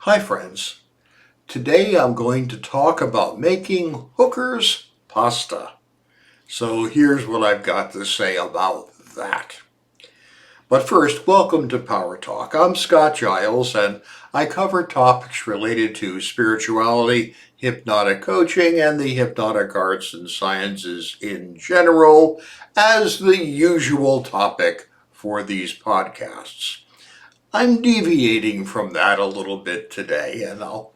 Hi friends, today I'm going to talk about making hookers pasta. So here's what I've got to say about that. But first, welcome to Power Talk. I'm Scott Giles and I cover topics related to spirituality, hypnotic coaching, and the hypnotic arts and sciences in general as the usual topic for these podcasts. I'm deviating from that a little bit today, and I'll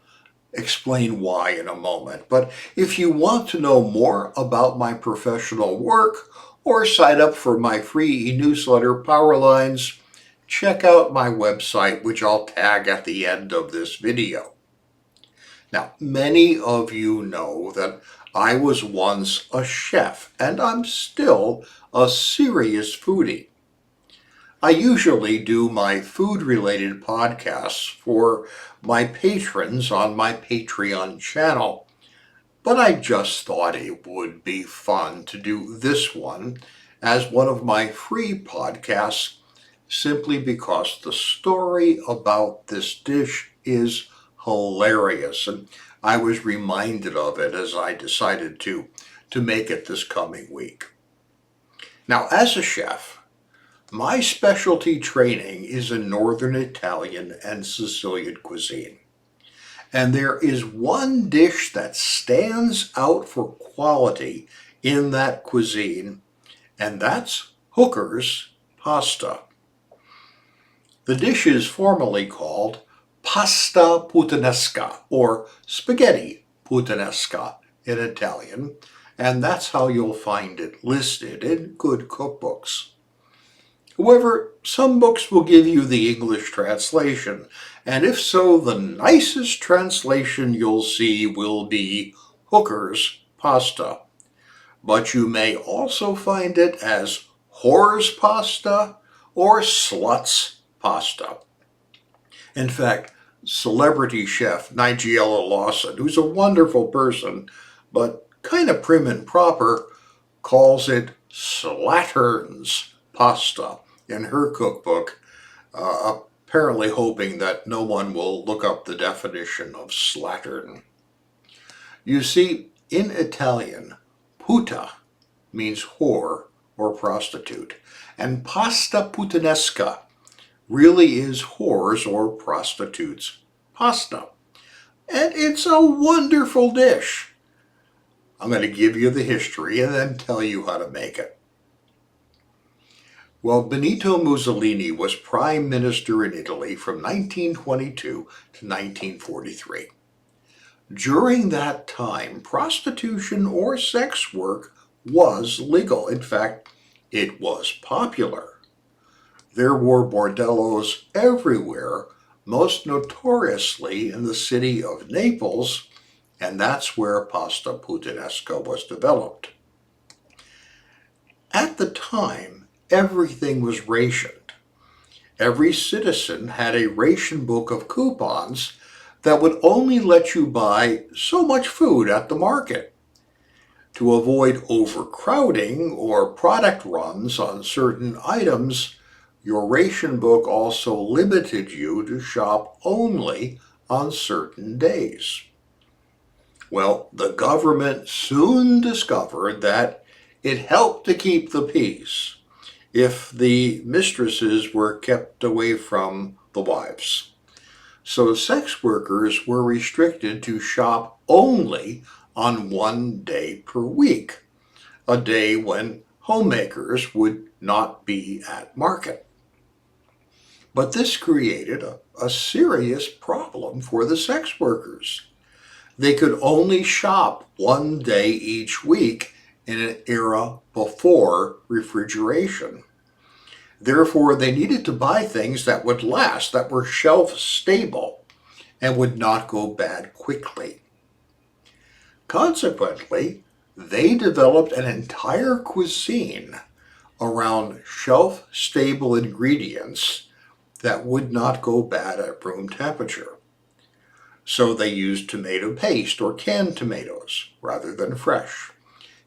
explain why in a moment. But if you want to know more about my professional work or sign up for my free e-newsletter Powerlines, check out my website, which I'll tag at the end of this video. Now, many of you know that I was once a chef, and I'm still a serious foodie. I usually do my food-related podcasts for my patrons on my Patreon channel, but I just thought it would be fun to do this one as one of my free podcasts simply because the story about this dish is hilarious, and I was reminded of it as I decided to make it this coming week. Now, as a chef, my specialty training is in Northern Italian and Sicilian cuisine. And there is one dish that stands out for quality in that cuisine, and that's Hooker's pasta. The dish is formally called pasta puttanesca, or spaghetti puttanesca in Italian, and that's how you'll find it listed in good cookbooks. However, some books will give you the English translation, and if so, the nicest translation you'll see will be Hooker's pasta. But you may also find it as whore's pasta or slut's pasta. In fact, celebrity chef Nigella Lawson, who's a wonderful person, but kind of prim and proper, calls it slattern's pasta in her cookbook, apparently hoping that no one will look up the definition of slattern. You see, in Italian, puta means whore or prostitute, and pasta puttanesca really is whores or prostitutes' pasta. And it's a wonderful dish. I'm going to give you the history and then tell you how to make it. Well, Benito Mussolini was prime minister in Italy from 1922 to 1943. During that time, prostitution or sex work was legal. In fact, it was popular. There were bordellos everywhere, most notoriously in the city of Naples, and that's where pasta puttanesca was developed. At the time, everything was rationed. Every citizen had a ration book of coupons that would only let you buy so much food at the market. To avoid overcrowding or product runs on certain items, your ration book also limited you to shop only on certain days. Well, the government soon discovered that it helped to keep the peace if the mistresses were kept away from the wives. So sex workers were restricted to shop only on one day per week, a day when homemakers would not be at market. But this created a serious problem for the sex workers. They could only shop one day each week in an era before refrigeration. Therefore, they needed to buy things that would last, that were shelf stable, and would not go bad quickly. Consequently, they developed an entire cuisine around shelf-stable ingredients that would not go bad at room temperature. So they used tomato paste or canned tomatoes rather than fresh,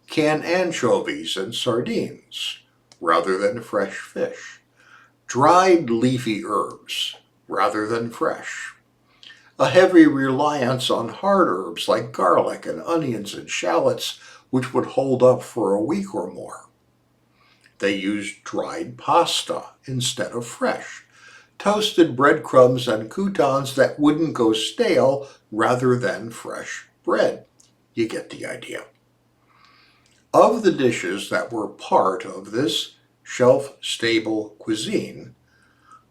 canned anchovies and sardines rather than fresh fish, dried leafy herbs rather than fresh, a heavy reliance on hard herbs like garlic and onions and shallots, which would hold up for a week or more. They used dried pasta instead of fresh, toasted breadcrumbs and croutons that wouldn't go stale rather than fresh bread. You get the idea. Of the dishes that were part of this shelf-stable cuisine,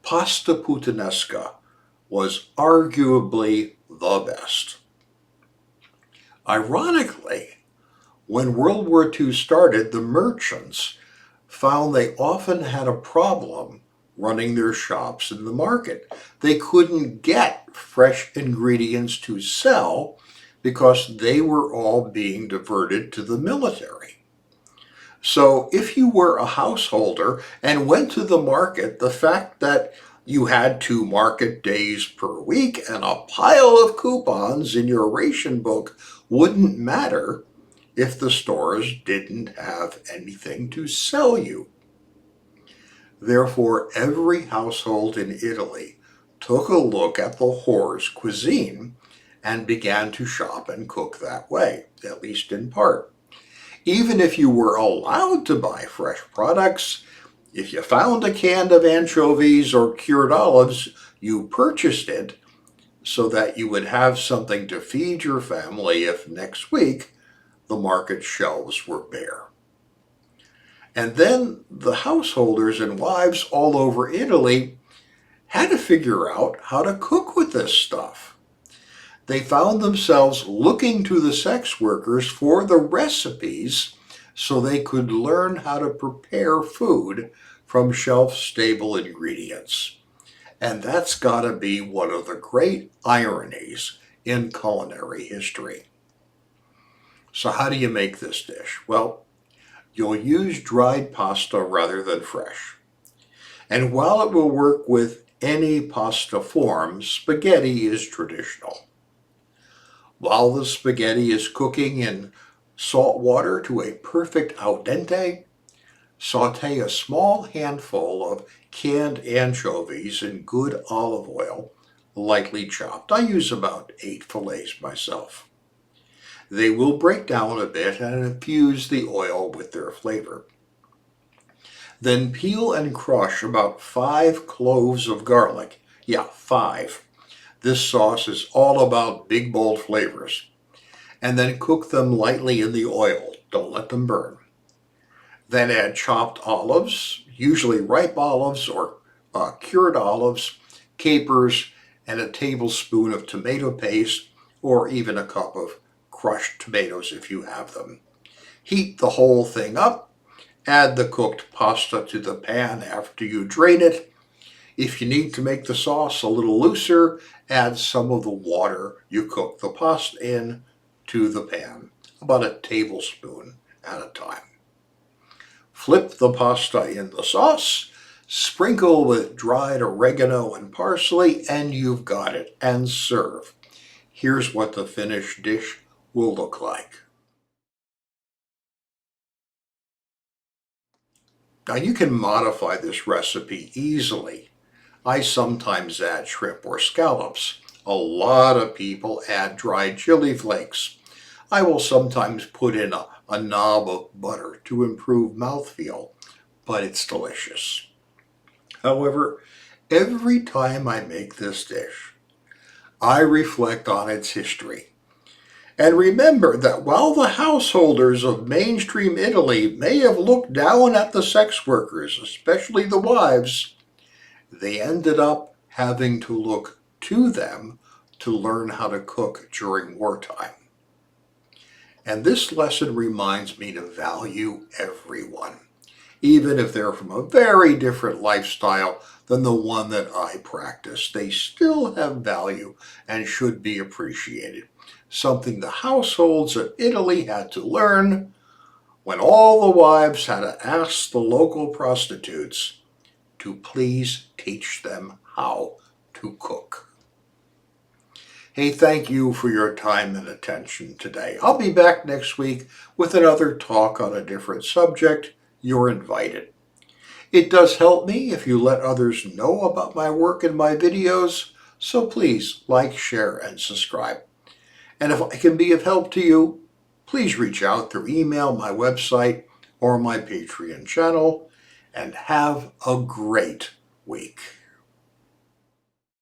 pasta Puttanesca was arguably the best. Ironically, when World War II started, the merchants found they often had a problem running their shops in the market. They couldn't get fresh ingredients to sell because they were all being diverted to the military. So if you were a householder and went to the market, the fact that you had 2 market days per week and a pile of coupons in your ration book wouldn't matter if the stores didn't have anything to sell you. Therefore, every household in Italy took a look at the whore's cuisine and began to shop and cook that way, at least in part. Even if you were allowed to buy fresh products, if you found a can of anchovies or cured olives, you purchased it so that you would have something to feed your family if next week the market shelves were bare. And then the householders and wives all over Italy had to figure out how to cook with this stuff. They found themselves looking to the sex workers for the recipes so they could learn how to prepare food from shelf-stable ingredients. And that's got to be one of the great ironies in culinary history. So how do you make this dish? Well, you'll use dried pasta rather than fresh. And while it will work with any pasta form, spaghetti is traditional. While the spaghetti is cooking in salt water to a perfect al dente, saute a small handful of canned anchovies in good olive oil, lightly chopped. I use about 8 fillets myself. They will break down a bit and infuse the oil with their flavor. Then peel and crush about 5 cloves of garlic. Yeah, 5. This sauce is all about big, bold flavors. And then cook them lightly in the oil. Don't let them burn. Then add chopped olives, usually ripe olives or cured olives, capers, and a tablespoon of tomato paste, or even a cup of crushed tomatoes if you have them. Heat the whole thing up. Add the cooked pasta to the pan after you drain it. If you need to make the sauce a little looser, add some of the water you cooked the pasta in to the pan, about a tablespoon at a time. Flip the pasta in the sauce, sprinkle with dried oregano and parsley, and you've got it, and serve. Here's what the finished dish will look like. Now you can modify this recipe easily. I sometimes add shrimp or scallops. A lot of people add dried chili flakes. I will sometimes put in a knob of butter to improve mouthfeel, but it's delicious. However, every time I make this dish, I reflect on its history. And remember that while the householders of mainstream Italy may have looked down at the sex workers, especially the wives, they ended up having to look to them to learn how to cook during wartime. And this lesson reminds me to value everyone, even if they're from a very different lifestyle than the one that I practice. They still have value and should be appreciated. Something the households of Italy had to learn when all the wives had to ask the local prostitutes to please teach them how to cook. Hey, thank you for your time and attention today. I'll be back next week with another talk on a different subject. You're invited. It does help me if you let others know about my work and my videos, So please like, share, and subscribe. And if I can be of help to you, please reach out through email, my website, or my Patreon channel. And have a great week.